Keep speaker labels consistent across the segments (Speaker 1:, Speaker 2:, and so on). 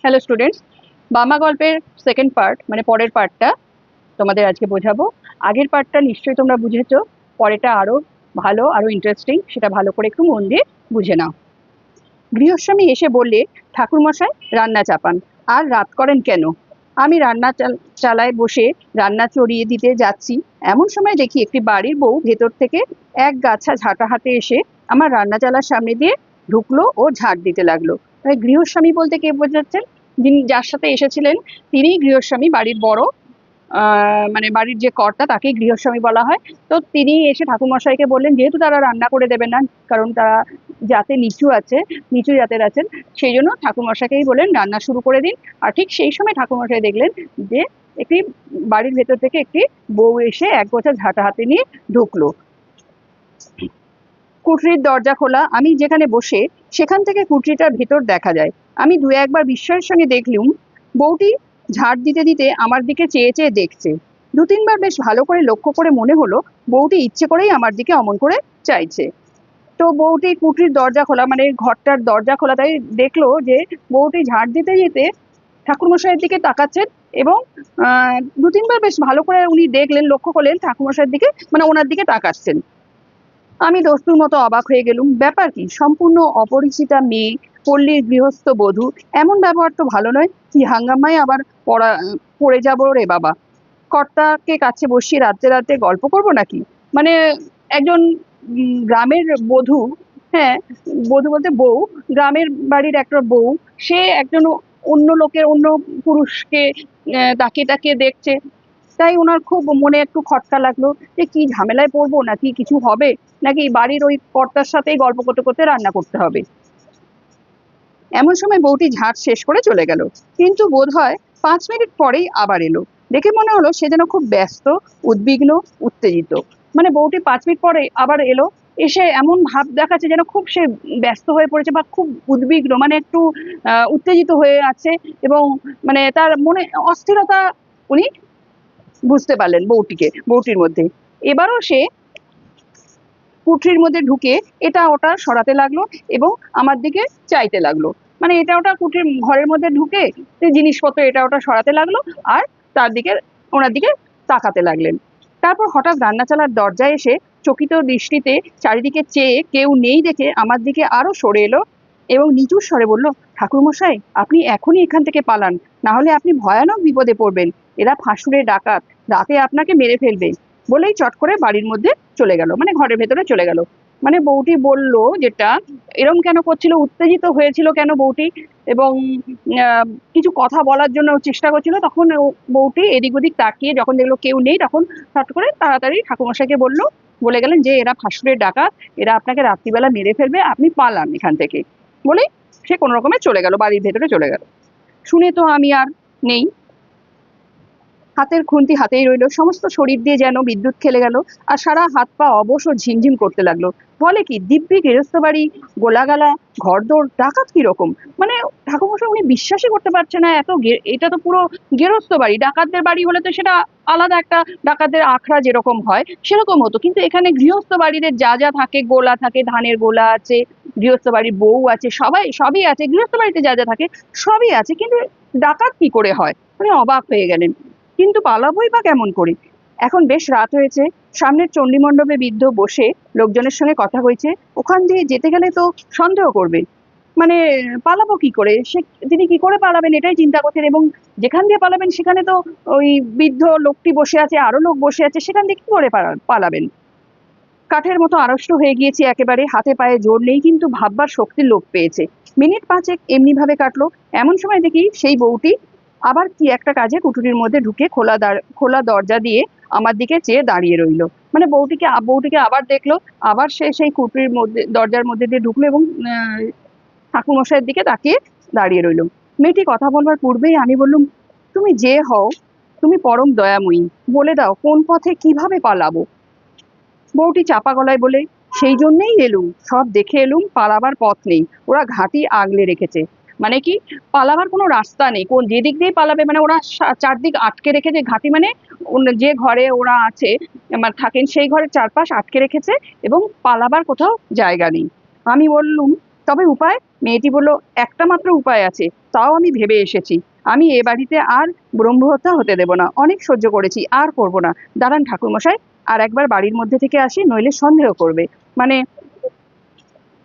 Speaker 1: Hello students, বামা গল্পের second part মানে পরের পার্টটা তোমাদের আজকে বোঝাবো। আগের পার্টটা নিশ্চয়ই তোমরা বুঝেছো, পরেরটা আরো ভালো, আরো ইন্টারেস্টিং। সেটা ভালো করে একটু মন দিয়ে বুঝে নাও। গৃহস্বামী এসে বললে, ঠাকুরমশাই রান্না চাপান, আর রাত করেন কেন? আমি রান্না চালায় বসে রান্না চড়িয়ে দিতে যাচ্ছি, এমন সময় দেখি একটি বাড়ির বউ ভেতর থেকে এক গাছা ঝাঁটা হাতে এসে আমার রান্না চালার সামনে দিয়ে ঢুকলো ও ঝাঁট দিতে লাগলো। তাই গৃহস্বামী বলতে কে বোঝাচ্ছেন? যিনি যার সাথে এসেছিলেন তিনিই গৃহস্বামী, বাড়ির বড় মানে বাড়ির যে কর্তা তাকেই গৃহস্বামী বলা হয়। তো তিনি এসে ঠাকুরমশাইকে বললেন, যেহেতু তারা রান্না করে দেবে না, কারণ তারা জাতে নিচু জাতের আছেন, সেই জন্য ঠাকুরমশাইকেই বললেন রান্না শুরু করে দিন। আর ঠিক সেই সময় ঠাকুরমশাই দেখলেন যে একটি বাড়ির ভেতর থেকে একটি বউ এসে এক গোছা ঝাঁটা হাতে নিয়ে ঢুকলো। কুঠরির দরজা খোলা, আমি যেখানে বসে সেখান থেকে কুঠরিটার ভেতর দেখা যায়। আমি দু একবার বিস্ময়ের সঙ্গে দেখলুম বউটি ঝাড় দিতে দিতে আমার দিকে চেয়ে চেয়ে দেখছে। দু তিনবার বেশ ভালো করে লক্ষ্য করে মনে হলো বউটি ইচ্ছে করেই আমার দিকে অমন করে চাইছে। তো বউটি কুঠরির দরজা খোলা মানে ঘরটার দরজা খোলা, তাই দেখলো যে বউটি ঝাড় দিতে যেতে ঠাকুরমশাইয়ের দিকে তাকাচ্ছেন এবং দু তিনবার বেশ ভালো করে উনি দেখলেন, লক্ষ্য করলেন ঠাকুরমশাইয়ের দিকে, মানে ওনার দিকে তাকাচ্ছেন। আমি দস্তুর মতো অবাক হয়ে গেলুম। ব্যাপার কি? সম্পূর্ণ অপরিচিতা মেয়ে, পল্লীর গৃহস্থ বধূ, এমন ব্যবহার তো ভালো নয়। কি হাঙ্গামায় আবার পড়ে যাবো রে বাবা! কর্তাকে কাছে বসিয়ে রাত্রে রাত্রে গল্প করবো নাকি? মানে একজন গ্রামের বধূ, হ্যাঁ, বধূ বলতে বউ, গ্রামের বাড়ির একটা বউ, সে একজন অন্য লোকের, অন্য পুরুষকে তাকিয়ে তাকিয়ে দেখছে। তাই ওনার খুব মনে একটু খটকা লাগলো যে কি ঝামেলায় পড়বো, নাকি কিছু হবে, নাকি বাড়ির ওই কর্তার সাথেই গল্প করতে করতে রান্না করতে হবে। এমন সময় বউটি ঝাঁট শেষ করে চলে গেল, কিন্তু বোধ হয় 5 মিনিট পরেই আবার এলো। দেখে মনে হলো সে যেন খুব ব্যস্ত, উদ্বিগ্ন, উত্তেজিত। মানে বউটি 5 মিনিট পরে আবার এলো, এসে এমন ভাব দেখাচ্ছে যেন খুব সে ব্যস্ত হয়ে পড়েছে বা খুব উদ্বিগ্ন, মানে একটু উত্তেজিত হয়ে আছে, এবং মানে তার মনে অস্থিরতা উনি বুঝতে পারলেন বউটির মধ্যে। এবারও সে কুঠরির মধ্যে ঢুকে এটা ওটা সরাতে লাগলো এবং আমার দিকে চাইতে লাগলো। মানে এটা ওটা কুঠরির ঘরের মধ্যে ঢুকে জিনিসপত্র এটা ওটা সরাতে লাগলো, আর তার দিকে, ওনার দিকে তাকাতে লাগলেন। তারপর হঠাৎ রান্না চালার দরজায় এসে চকিত দৃষ্টিতে চারিদিকে চেয়ে কেউ নেই দেখে আমার দিকে আরো সরে এলো এবং নিচু স্বরে বলল, ঠাকুরমশাই আপনি এখনই এখান থেকে পালান, না হলে আপনি ভয়ানক বিপদে পড়বেন। এরা ফাঁসুরে ডাকাত, রাতে আপনাকে মেরে ফেলবে। বলেই চট করে বাড়ির মধ্যে চলে গেল, মানে ঘরের ভেতরে চলে গেল। মানে বউটি বলল যেটা, এরম কেন করছিল, উত্তেজিত হয়েছিল কেন বউটি, এবং কিছু কথা বলার জন্য চেষ্টা করছিল, তখন বউটি এদিক ওদিক তাকিয়ে যখন দেখলো কেউ নেই, তখন চট করে তাড়াতাড়ি ঠাকুরমশাইকে বলে গেলেন যে এরা ফাঁসুরের ডাকাত, এরা আপনাকে রাত্রিবেলা মেরে ফেলবে, আপনি পালান এখান থেকে। বলেই সে কোনো রকমে চলে গেল, বাড়ির ভেতরে চলে গেল। শুনে তো আমি আর নেই, হাতের খুন্তি হাতেই রইল, সমস্ত শরীর দিয়ে যেন বিদ্যুৎ খেলে গেল, আর সারা হাত পা অবশ ও ঝিমঝিম করতে লাগলো। বলে কি, দিব্যি গৃহস্থ বাড়ি, গোলাগালা, ঘরদোর, ডাকাত কিরকম! মানে ঠাকুরমশাই উনি বিশ্বাসই করতে পারছে না, এটা তো পুরো গৃহস্থ বাড়ি। ডাকাতদের বাড়ি হলে তো সেটা আলাদা একটা, ডাকাতদের আখড়া যেরকম হয় সেরকম হতো, কিন্তু এখানে গৃহস্থ বাড়িতে যা যা থাকে, গোলা থাকে, ধানের গোলা আছে, গৃহস্থ বাড়ির বউ আছে, সবই আছে, গৃহস্থ বাড়িতে যা যা থাকে সবই আছে, কিন্তু ডাকাত কি করে হয়? মানে অবাক হয়ে গেলেন। কিন্তু পালাবই বা কেমন করে? এখন বেশ রাত হয়েছে, সামনের চণ্ডীমণ্ডপে বিদ্ধ বসে লোকজনের সঙ্গে কথা হয়েছে, ওখান দিয়ে যেতে গেলে তো সন্দেহ করবে। মানে পালাবো কি করে, তিনি কি করে পালাবেন এটাই চিন্তা করছেন, এবং যেখান দিয়ে পালাবেন সেখানে তো ওই বৃদ্ধ লোকটি বসে আছে, আরো লোক বসে আছে, সেখান দিয়ে কি করে পালাবেন? কাঠের মতো আড়ষ্ট হয়ে গিয়েছি একেবারে, হাতে পায়ে জোর নেই, কিন্তু ভাববার শক্তির লোপ পেয়েছে। মিনিট 5 এমনি ভাবে কাটলো। এমন সময় দেখি সেই বউটি আবার কি একটা কাজে কুঠুরির মধ্যে ঢুকে খোলা দরজা দিয়ে আমার দিকে চেয়ে দাঁড়িয়ে রইলো। মানে বউটিকে আবার দেখলো, আবার সে সেই কুঠুরির মধ্যে, দরজার মধ্যে দিয়ে ঢুকলো এবং ঠাকুরমশাইয়ের দিকে তাকিয়ে দাঁড়িয়ে রইলো। মেয়েটি কথা বলবার পূর্বেই আমি বললুম, তুমি যে হও, তুমি পরম দয়াময়ী, বলে দাও কোন পথে কিভাবে পালাবো? বউটি চাপা গলায় বলে, সেই জন্যেই এলুম, সব দেখে এলুম, পালাবার পথ নেই, ওরা ঘাঁটি আগলে রেখেছে। মানে কি, পালাবার কোনো রাস্তা নেই, কোন যেদিক দিয়ে পালাবে, মানে ওরা চারদিক আটকে রেখেছে। ঘাঁটি মানে যে ঘরে ওরা আছে, মানে থাকেন, সেই ঘরের চারপাশ আটকে রেখেছে এবং পালাবার কোথাও জায়গা নেই। আমি বললুম, তবে উপায়? মেয়েটি বলল, একটা মাত্র উপায় আছে, তাও আমি ভেবে এসেছি। আমি এ বাড়িতে আর ব্রহ্মহত্যা হতে দেব না, অনেক সহ্য করেছি, আর করব না। দাঁড়ান ঠাকুরমশাই, আর একবার বাড়ির মধ্যে থেকে আসি, নইলে সন্দেহ করবে। মানে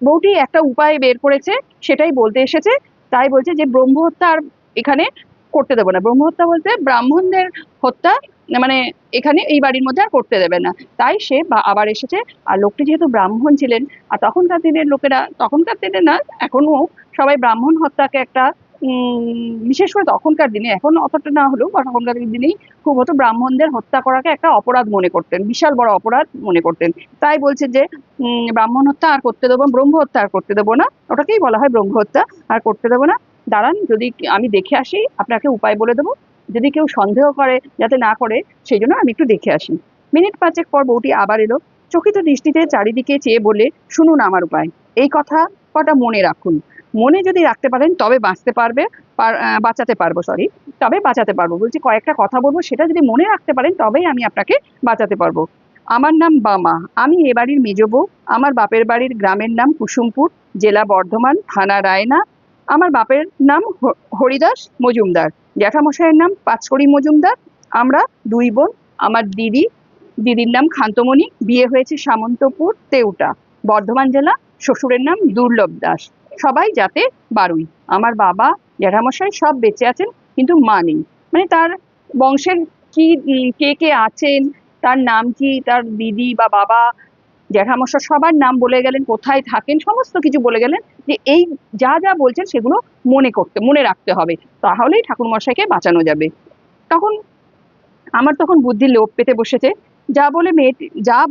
Speaker 1: বউটি একটা উপায় বের করেছে, সেটাই বলতে এসেছে। তাই বলছে যে ব্রহ্মহত্যা আর এখানে করতে দেবো না। ব্রহ্মহত্যা বলতে ব্রাহ্মণদের হত্যা, মানে এখানে এই বাড়ির মধ্যে আর করতে দেবে না। তাই সে আবার এসেছে। আর লোকটি যেহেতু ব্রাহ্মণ ছিলেন, আর তখনকার দিনের লোকেরা, তখনকার দিনে না, এখনো সবাই ব্রাহ্মণ হত্যাকে একটা বিশেষ করে তখনকার দিনে, এখন অতটা না হলেও বা তখনকার দিনেই খুব হতো, ব্রাহ্মণদের হত্যা করাকে একটা অপরাধ মনে করতেন, বিশাল বড় অপরাধ মনে করতেন। তাই বলছে যে ব্রাহ্মণ হত্যা আর করতে দেবো, ব্রহ্ম হত্যা আর করতে দেবো না, ওটাকেই বলা হয় ব্রহ্ম হত্যা, আর করতে দেবো না। দাঁড়ান, যদি আমি দেখে আসি, আপনাকে উপায় বলে দেবো, যদি কেউ সন্দেহ করে যাতে না করে, সেই জন্য আমি একটু দেখে আসি। মিনিট পাঁচেক পর বউটি আবার এলো, চকিত দৃষ্টিতে চারিদিকে চেয়ে বলে, শুনুন আমার উপায়, এই কথা কটা মনে রাখুন। মনে যদি রাখতে পারেন তবে বাঁচতে পারবে, বাঁচাতে পারবো, সরি, তবে বাঁচাতে পারবো। বলছি কয়েকটা কথা বলবো, সেটা যদি মনে রাখতে পারেন তবেই আমি আপনাকে বাঁচাতে পারবো। আমার নাম বামা, আমি এ বাড়ির মেজ বউ। আমার বাপের বাড়ির গ্রামের নাম কুসুমপুর, জেলা বর্ধমান, থানা রায়না। আমার বাপের নাম হরিদাস মজুমদার, জ্যাঠামশাইয়ের নাম পাঁচকড়ি মজুমদার। আমরা দুই বোন। আমার দিদির নাম খান্তমণি, বিয়ে হয়েছে সামন্তপুর, তেউটা, বর্ধমান জেলা। শ্বশুরের নাম দুর্লভ দাস, সবাই যাতে বারুই। আমার বাবা, জ্যাঠামশাই সব বেঁচে আছেন, কিন্তু মা নেই। মানে তার বংশের কি, কে কে আছেন, তার নাম কি, তার দিদি বা বাবা, জ্যাঠামশাই সবার নাম বলে গেলেন, কোথায় থাকেন সমস্ত কিছু বলে গেলেন, যে এই যা যা বলছেন সেগুলো মনে রাখতে হবে, তাহলেই ঠাকুরমশাইকে বাঁচানো যাবে। তখন আমার তখন বুদ্ধি লোপ পেতে বসেছে। যা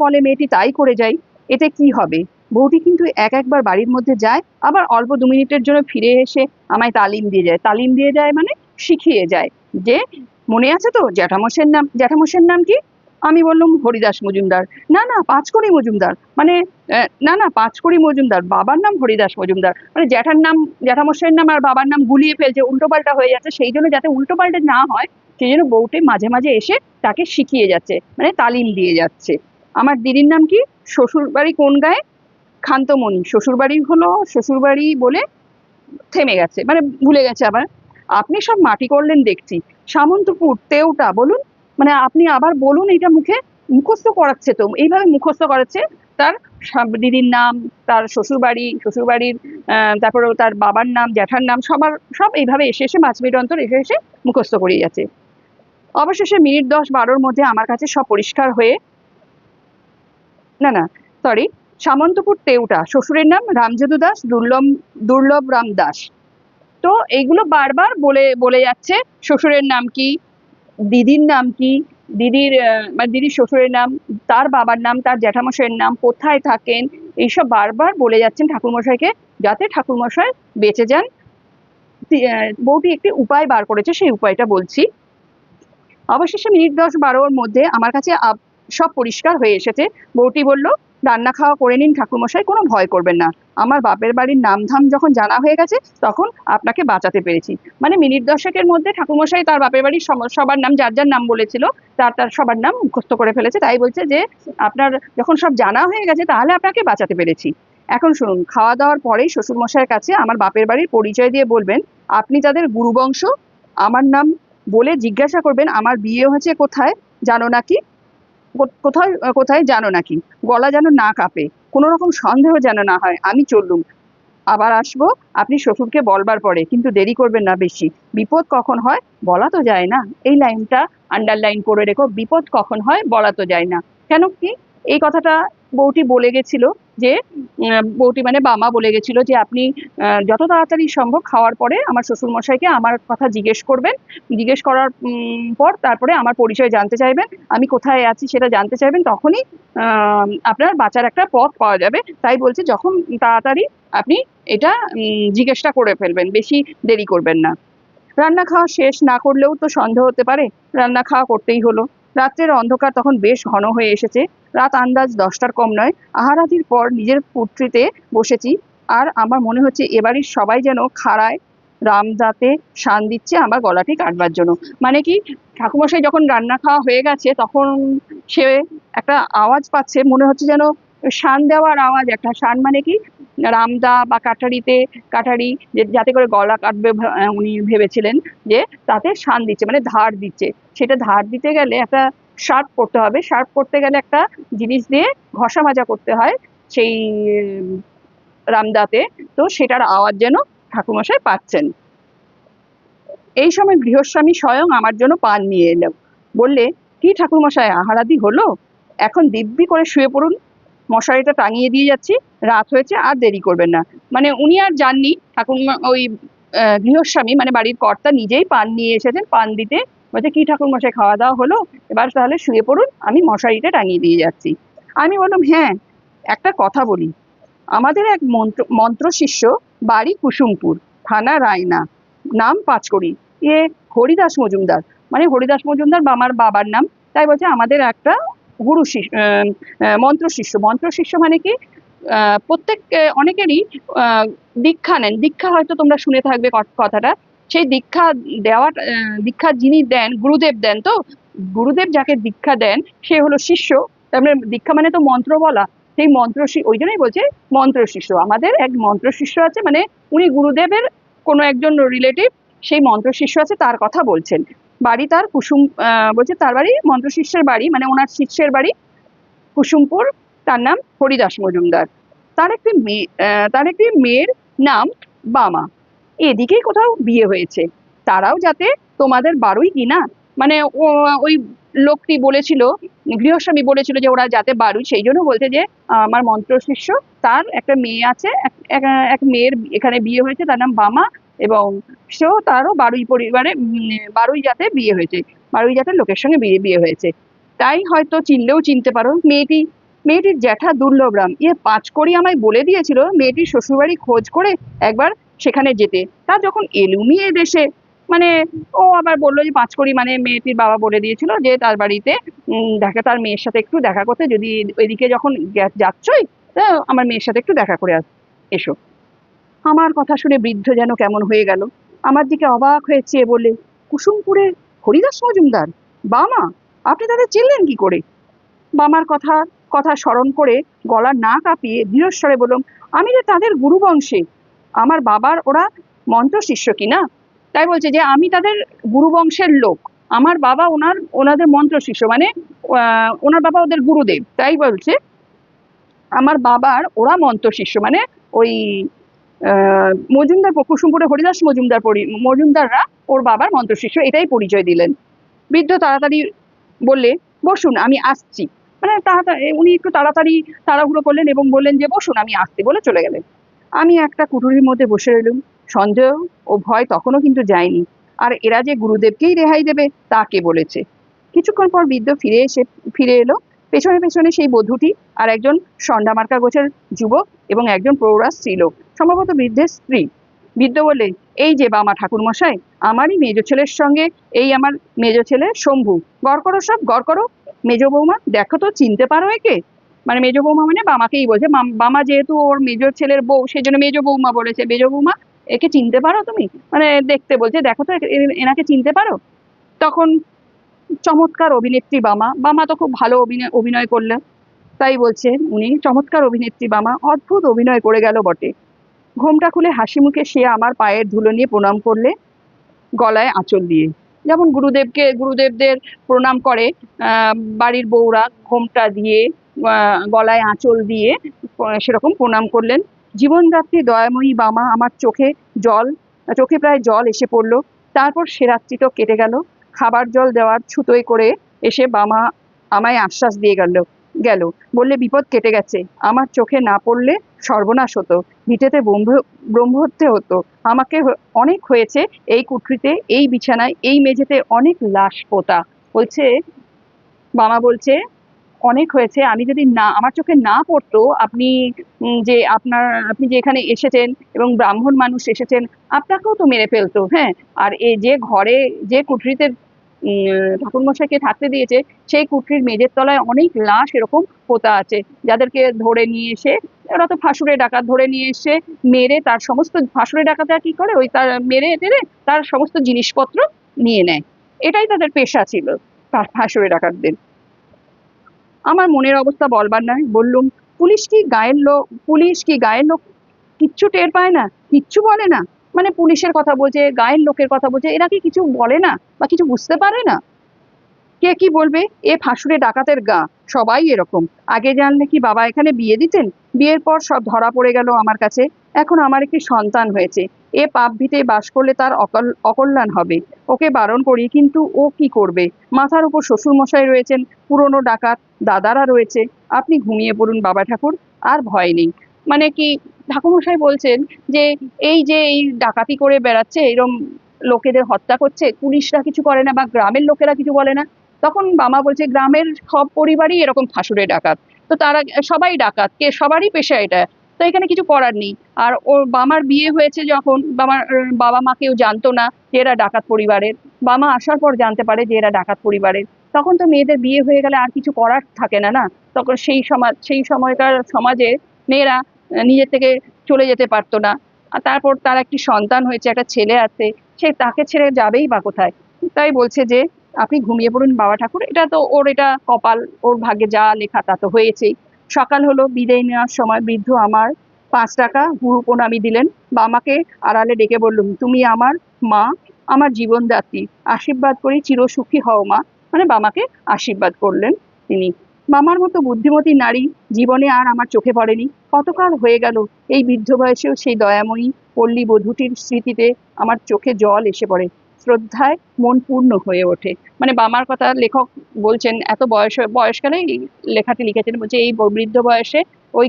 Speaker 1: বলে মেয়েটি তাই করে যাই, এতে কি হবে। বউটি কিন্তু একবার বাড়ির মধ্যে যায়, আবার অল্প 2 মিনিটের জন্য ফিরে এসে আমায় তালিম দিয়ে যায় মানে শিখিয়ে যায়, যে মনে আছে তো জ্যাঠামশাইয়ের নাম কি? আমি বললাম হরিদাস মজুমদার। না না, পাঁচকড়ি মজুমদার, মানে না না, পাঁচকড়ি মজুমদার, বাবার নাম হরিদাস মজুমদার। মানে জ্যাঠামশাইয়ের নাম আর বাবার নাম গুলিয়ে ফেলছে, উল্টোপাল্টা হয়ে যাচ্ছে, সেই জন্য যাতে উল্টোপাল্টা না হয় সেই জন্য বউটি মাঝে মাঝে এসে তাকে শিখিয়ে যাচ্ছে, মানে তালিম দিয়ে যাচ্ছে। আমার দিদির নাম কি? শ্বশুর বাড়ি কোন গায়ে? খান্তমণি। শ্বশুর বাড়ি বলে থেমে গেছে, মানে ভুলে গেছে আবার। আপনি সব মাটি করলেন দেখছি। সামন্তপুর, তেউটা বলুন, মানে আপনি আবার বলুন, এটা মুখস্থ করাচ্ছে তো, এইভাবে মুখস্থ করাচ্ছে। তার দিদির নাম, তার শ্বশুর বাড়ির তারপরে তার বাবার নাম, জ্যাঠার নাম, সব এইভাবে এসে এসে 5 মিনিট অন্তর এসে এসে মুখস্থ করিয়ে যাচ্ছে। অবশেষে মিনিট 10-12-র মধ্যে আমার কাছে সব পরিষ্কার হয়ে, না না, সরি, সামন্তপুর, তেউটা, শ্বশুরের নাম রামযদু দাস, দুর্লভ রাম দাস। তো এইগুলো বারবার বলে বলে যাচ্ছে। শ্বশুরের নাম কি, দিদির নাম কি, মানে দিদির শ্বশুরের নাম, তার বাবার নাম, তার জ্যাঠামশাইয়ের নাম, কোথায় থাকেন, এইসব বারবার বলে যাচ্ছেন ঠাকুরমশাইকে, যাতে ঠাকুরমশাই বেঁচে যান। বউটি একটি উপায় বার করেছে, সেই উপায়টা বলছি। অবশেষে মিনিট 10-12-র মধ্যে আমার কাছে সব পরিষ্কার হয়ে এসেছে। বউটি বলল, রান্না খাওয়া করে নিন ঠাকুরমশাই, কোনো ভয় করবেন না। আমার বাপের বাড়ির নামধাম যখন জানা হয়ে গেছে, তখন আপনাকে বাঁচাতে পেরেছি। মানে মিনিট 10-এর মধ্যে ঠাকুরমশাই তার বাপের বাড়ির সবার নাম, যার যার নাম বলেছিল, তার সবার নাম মুখস্থ করে ফেলেছে। তাই বলছে যে আপনার যখন সব জানা হয়ে গেছে, তাহলে আপনাকে বাঁচাতে পেরেছি। এখন শুনুন, খাওয়া দাওয়ার পরেই শ্বশুরমশাইয়ের কাছে আমার বাপের বাড়ির পরিচয় দিয়ে বলবেন, আপনি তাদের গুরুবংশ। আমার নাম বলে জিজ্ঞাসা করবেন, আমার বিয়ে হয়েছে কোথায় জানো নাকি, কোথায় কোথায় জানো নাকি। গলা যেন না কাঁপে, কোনো রকম সন্দেহ যেন না হয়। আমি চললুম, আবার আসবো আপনি শ্বশুরকে বলবার পরে, কিন্তু দেরি করবেন না বেশি। বিপদ কখন হয় বলা তো যায় না। এই লাইনটা আন্ডারলাইন করে রেখো, বিপদ কখন হয় বলা তো যায় না। কেন কি? এই কথাটা বউটি বলে গেছিল, যে বউটি মানে বামা বলে গেছিল যে আপনি যত তাড়াতাড়ি সম্ভব খাওয়ার পরে আমার শ্বশুরমশাইকে আমার কথা জিজ্ঞেস করবেন। জিজ্ঞেস করার পর তারপরে আমার পরিচয় জানতে চাইবেন, আমি কোথায় আছি সেটা জানতে চাইবেন, তখনই আপনার বাঁচার একটা পথ পাওয়া যাবে। তাই বলছে যখন তাড়াতাড়ি আপনি এটা জিজ্ঞেসটা করে ফেলবেন, বেশি দেরি করবেন না। রান্না খাওয়া শেষ না করলেও তো সন্দেহ হতে পারে, রান্না খাওয়া করতেই হলো। রাত্রের অন্ধকার তখন বেশ ঘন হয়ে এসেছে, রাত আন্দাজ 10টার কম নয়। আহারাদির পর নিজের পুট্রিতে বসেছি, আর আমার মনে হচ্ছে এবাড়ির সবাই যেন খাড়ায় রামদাতে শান দিচ্ছে আমার গলাটি কাটবার জন্য। মানে কি, ঠাকুমশাই যখন রান্না খাওয়া হয়ে গেছে, তখন সে একটা আওয়াজ পাচ্ছে, মনে হচ্ছে যেন শান দেওয়ার আওয়াজ, একটা শান মানে কি, রামদা বা কাঠারিতে কাঠারি, যাতে করে গলা কাটবে উনি ভেবেছিলেন, যে তাতে শান দিচ্ছে মানে ধার দিচ্ছে। সেটা ধার দিতে গেলে একটা শার্প করতে হবে, শার্প করতে গেলে একটা জিনিস দিয়ে ঘষা মাজা করতে হয় সেই রামদাতে। তো সেটার আওয়াজ যেন ঠাকুরমশাই পাচ্ছেন। এই সময় গৃহস্বামী স্বয়ং আমার জন্য পান নিয়ে এলো। বললে, কি ঠাকুরমশাই, আহারাদি হলো? এখন দিব্যি করে শুয়ে পড়ুন, মশারিটা টাঙিয়ে দিয়ে যাচ্ছি, রাত হয়েছে, আর দেরি করবেন না। মানে উনি আর যাননি, ঠাকুরমা ওই গৃহস্বামী মানে বাড়ির কর্তা নিজেই পান নিয়ে এসেছেন, পান দিতে। বলছে, কি ঠাকুরমশাই, খাওয়া দাওয়া হলো? এবার তাহলে শুয়ে পড়ুন, আমি মশারিটা টাঙিয়ে দিয়ে যাচ্ছি। আমি বললাম, হ্যাঁ, একটা কথা বলি। আমাদের এক মন্ত্র শিষ্য, বাড়ি কুসুমপুর, থানা রায়না, নাম পাঁচকড়ি, এ হরিদাস মজুমদার, মানে হরিদাস মজুমদার বা আমার বাবার নাম। তাই বলছে আমাদের একটা গুরু শিষ্য, মন্ত্র শিষ্য। মন্ত্র শিষ্য মানে কি, প্রত্যেক অনেকেরই দীক্ষা নেন। দীক্ষা হয়তো তোমরা শুনে থাকবে কথাটা। সেই দীক্ষা দেওয়া, দীক্ষা যিনি দেন, গুরুদেব দেন। তো গুরুদেব যাকে দীক্ষা দেন সে হলো শিষ্য। তারপরে দীক্ষা মানে তো মন্ত্র বলা, সেই মন্ত্র, ওই জন্যই বলছে মন্ত্র শিষ্য। আমাদের এক মন্ত্র শিষ্য আছে, মানে উনি গুরুদেবের কোনো একজন রিলেটিভ, সেই মন্ত্র শিষ্য আছে, তার কথা বলছেন। বাড়ি তার কুসুম, বলছে তার বাড়ি, মন্ত্র শিষ্যের বাড়ি মানে ওনার শিষ্যের বাড়ি কুসুমপুর। তার নাম হরিদাস মজুমদার। তার একটি মেয়ের নাম বামা। এদিকেই কোথাও বিয়ে হয়েছে। তারাও যাতে তোমাদের বারুই কিনা, মানে ওই লোকটি বলেছিল, গৃহস্বামী বলেছিল যে ওরা যাতে বারুই, সেই জন্য বলছে যে আমার মন্ত্র শিষ্য, তার একটা মেয়ে আছে, এক মেয়ের এখানে বিয়ে হয়েছে, তার নাম বামা। এবং সেও তারও বারুই পরিবারে, বারুই জাতে বিয়ে হয়েছে, বারুই জাতের লোকের সঙ্গে বিয়ে হয়েছে। তাই হয়তো চিনলেও চিনতে পারো। মেয়েটির জ্যাঠা দুর্লভরাম, পাঁচকড়ি আমায় বলে দিয়েছিল মেয়েটির শ্বশুরবাড়ি খোঁজ করে একবার সেখানে যেতে। তা যখন এলুমি এ দেশে, মানে ও আবার বললো যে পাঁচকড়ি মানে মেয়েটির বাবা বলে দিয়েছিল যে তার বাড়িতে তার মেয়ের সাথে একটু দেখা করতে, যদি এদিকে যখন যাচ্ছই, তা আমার মেয়ের সাথে একটু দেখা করে এসো। আমার কথা শুনে বৃদ্ধ যেন কেমন হয়ে গেল, আমার দিকে অবাক হয়ে চেয়ে বলে, কুসুমপুরে হরিদাস মজুমদার, বামা, আপনি তাদের চিনলেন কি করে? বামার কথা কথা স্মরণ করে গলা না কাঁপিয়ে দৃঢ়স্বরে বললাম, আমি যে তাদের গুরু বংশে, আমার বাবার ওরা মন্ত্র শিষ্য কিনা। তাই বলছে যে আমি তাদের গুরু বংশের লোক, আমার বাবা ওনাদের মন্ত্র শিষ্য, মানে ওনার বাবা ওদের গুরুদেব। তাই বলছে আমার বাবার ওরা মন্ত্র শিষ্য, মানে ওই মজুমদার, কুসুমপুরে হরিদাস মজুমদাররা ওর বাবার মন্ত্র শিষ্য, এটাই পরিচয় দিলেন। বৃদ্ধ তাড়াতাড়ি বললে, বসুন, আমি আসছি। মানে তাড়াতাড়ি উনি একটু তাড়াহুড়ো করলেন এবং বললেন যে বসুন, আমি আসছি, বলে চলে গেলেন। আমি একটা কুঠুরির মধ্যে বসে রইলুম। সন্দেহ ও ভয় তখনও কিন্তু যায়নি। আর এরা যে গুরুদেবকেই রেহাই দেবে তা কে বলেছে? কিছুক্ষণ পর বৃদ্ধ ফিরে এলো। পেছনে পেছনে সেই বধূটি আর একজন সন্ডামার্কা গোছের যুবক এবং একজন প্রৌঢ়া স্ত্রীলোক, সম্ভবত বৃদ্ধের স্ত্রী। বৃদ্ধ বললে, এই যে বামা ঠাকুরমশাই, আমারই মেজ ছেলের সঙ্গে, এই আমার মেজ ছেলে শম্ভু। গড় করো সব, গড় করো। মেজ বৌমা, দেখো তো, চিনতে পারো একে? মানে মেজ বৌমা মানে বামাকেই বলছে, বামা যেহেতু ওর মেজ ছেলের বউ, সেই জন্য মেজ বৌমা বলেছে। মেজ বৌমা, একে চিনতে পারো তুমি? মানে দেখতে বলছে, দেখো তো এনাকে চিনতে পারো? তখন চমৎকার অভিনেত্রী বামা, বামা তো খুব ভালো অভিনয় করলেন। তাই বলছেন উনি, চমৎকার অভিনেত্রী বামা, অদ্ভুত অভিনয় করে গেল বটে। ঘোমটা খুলে হাসি মুখে সে আমার পায়ের ধুলো নিয়ে প্রণাম করলে, গলায় আঁচল দিয়ে, যেমন গুরুদেবদের প্রণাম করে বাড়ির বউরা, ঘোমটা দিয়ে গলায় আঁচল দিয়ে সেরকম প্রণাম করলেন। জীবনদাত্রী দয়াময়ী বামা আমার চোখে প্রায় জল এসে পড়লো। তারপর সে রাত্রি তো কেটে গেল। খাবার জল দেওয়ার ছুতোয় করে এসে বামা আমায় আশ্বাস দিয়ে গেল, বললে, বিপদ কেটে গেছে, আমার চোখে না পড়লে সর্বনাশ হতো, ভিটেতে ব্রহ্মহত্যে হতো। আমাকে অনেক হয়েছে এই কুঠরিতে, এই বিছানায়, এই মেঝেতে অনেক লাশ পোতা। বলছে, বামা বলছে, অনেক হয়েছে, আমি যদি না, আমার চোখে না পড়তো, আপনি আপনি যে এখানে এসেছেন এবং ব্রাহ্মণ মানুষ এসেছেন, আপনাকেও তো মেরে ফেলতো। হ্যাঁ, আর এই যে ঘরে, যে কুঠরিতে ঠাকুরমশাইকে থাকতে দিয়েছে, সেই কুঠরির মেঝের তলায় অনেক লাশ এরকম পোতা আছে, যাদেরকে ধরে নিয়ে এসে, ওরা তো ফাঁসুরে ডাকাত, ধরে নিয়ে এসে মেরে তার সমস্ত, ফাঁসুরে ডাকাতরা কি করে, ওই তার মেরে টেরে তার সমস্ত জিনিসপত্র নিয়ে নেয়। এটাই তাদের পেশা ছিল, ফাঁসুরে ডাকাতদের। আমার মনের অবস্থা বলবার নয়, বললুম, পুলিশ কি গায়ের লোক কিচ্ছু টের পায় না, কিচ্ছু বলে না? মানে পুলিশের কথা বলছে, গায়ের লোকের কথা বলছে, এরা কি কিছু বলে না বা কিছু বুঝতে পারে না? কে কি বলবে? এ ফাঁসুড়ে ডাকাতের গা, সবাই এরকম। আগে জানলে কি বাবা এখানে বিয়ে দিতেন? বিয়ের পর সব ধরা পড়ে গেল আমার কাছে। এখন আমার একটি সন্তান হয়েছে, এ পাপ ভিটে বাস করলে তার অকল্যাণ হবে। ওকে বারণ করি, কিন্তু ও কি করবে? মাথার উপর শ্বশুর মশাই রয়েছেন, পুরনো ডাকাত দাদারা রয়েছে। আপনি ঘুমিয়ে পড়ুন বাবা ঠাকুর, আর ভয় নেই। মানে কি, ঠাকুরমশাই বলছেন যে এই ডাকাতি করে বেড়াচ্ছে, এরম লোকেদের হত্যা করছে, পুলিশরা কিছু করে না বা গ্রামের লোকেরা কিছু বলে না। তখন বামা বলছে গ্রামের সব পরিবারই এরকম ফাঁসুড়ে ডাকাত, তো তারা সবাই ডাকাত, কে সবারই পেশা এটা, তো এখানে কিছু করার নেই। আর ওর বামার বিয়ে হয়েছে যখন, বাবা মা কেউ জানতো না যে এরা ডাকাত পরিবারের। বামা আসার পর জানতে পারে যে এরা ডাকাত পরিবারের। তখন তো মেয়েদের বিয়ে হয়ে গেলে আর কিছু করার থাকে না, না? তখন সেই সময়কার সমাজে মেয়েরা নিজের থেকে চলে যেতে পারতো না। আর তারপর তার একটি সন্তান হয়েছে, একটা ছেলে আছে, সে তাকে ছেড়ে যাবেই বা কোথায়? তাই বলছে যে আপনি ঘুমিয়ে পড়ুন বাবা ঠাকুর, এটা তো ওর, এটা কপাল, ওর ভাগ্যে যা লেখা তা তো হয়েছেই। সকাল হলো, বিদায় নেওয়ার সময় বৃদ্ধ আমার 5 টাকা গুরু প্রণামী দিলেন। বামাকে আড়ালে ডেকে বললুম, তুমি আমার মা, আমার জীবনদাত্রী, আশীর্বাদ করি চিরসুখী হও মা। মানে বামাকে আশীর্বাদ করলেন তিনি। মামার মতো বুদ্ধিমতী নারী জীবনে আর আমার চোখে পড়েনি। কতকাল হয়ে গেল, এই বৃদ্ধ বয়সেও সেই দয়াময়ী পল্লী বধূটির স্মৃতিতে আমার চোখে জল এসে পড়ে, শ্রদ্ধায় মন পূর্ণ হয়ে ওঠে। মানে বামার কথা লেখক বলছেন, এত বয়সকালে এই লেখাটি লিখেছেন, বলছে এই বৃদ্ধ বয়সে ওই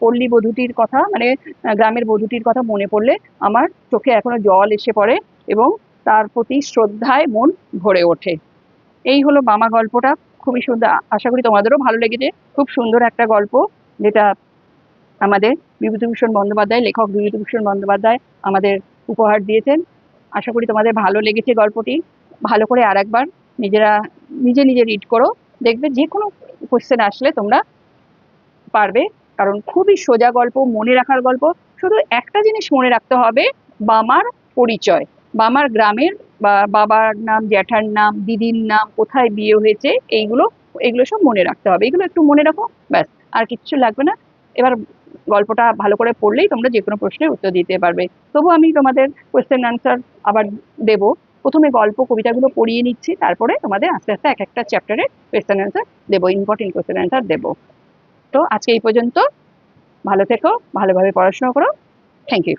Speaker 1: পল্লী বধূটির কথা, মানে গ্রামের বধূটির কথা মনে পড়লে আমার চোখে এখনো জল এসে পড়ে এবং তার প্রতি শ্রদ্ধায় মন ভরে ওঠে। এই হলো বামা গল্পটা, খুবই সুন্দর, আশা করি তোমাদেরও ভালো লেগেছে। খুব সুন্দর একটা গল্প, যেটা আমাদের বিভূতিভূষণ বন্দ্যোপাধ্যায়, লেখক বিভূতিভূষণ বন্দ্যোপাধ্যায় আমাদের উপহার দিয়েছেন। আশা করি তোমাদের ভালো লেগেছে গল্পটি। ভালো করে আরেকবার নিজেরা নিজে নিজে রিড করো, দেখবে যে কোনো কোশ্চেন আসলে তোমরা পারবে। কারণ খুবই সোজা গল্প, মনে রাখার গল্প। শুধু একটা জিনিস মনে রাখতে হবে, বামার পরিচয়, বামার গ্রামের, বা বাবার নাম, জ্যাঠার নাম, দিদির নাম, কোথায় বিয়ে হয়েছে, এইগুলো এগুলো সব মনে রাখতে হবে। এগুলো একটু মনে রাখো, ব্যাস, আর কিচ্ছু লাগবে না। এবার গল্পটা ভালো করে পড়লেই তোমরা যে কোনো প্রশ্নের উত্তর দিতে পারবে। তবু আমি তোমাদের কোয়েশ্চেন আনসার আবার দেব। প্রথমে গল্প কবিতাগুলো পড়িয়ে নিচ্ছি, তারপরে তোমাদের আস্তে আস্তে এক একটা চ্যাপ্টারে কোয়েশ্চেন আনসার দেবো, ইম্পর্টেন্ট কোয়েশ্চেন আনসার দেবো। তো আজকে এই পর্যন্ত, ভালো থেকো, ভালোভাবে পড়াশোনা করো। Thank you.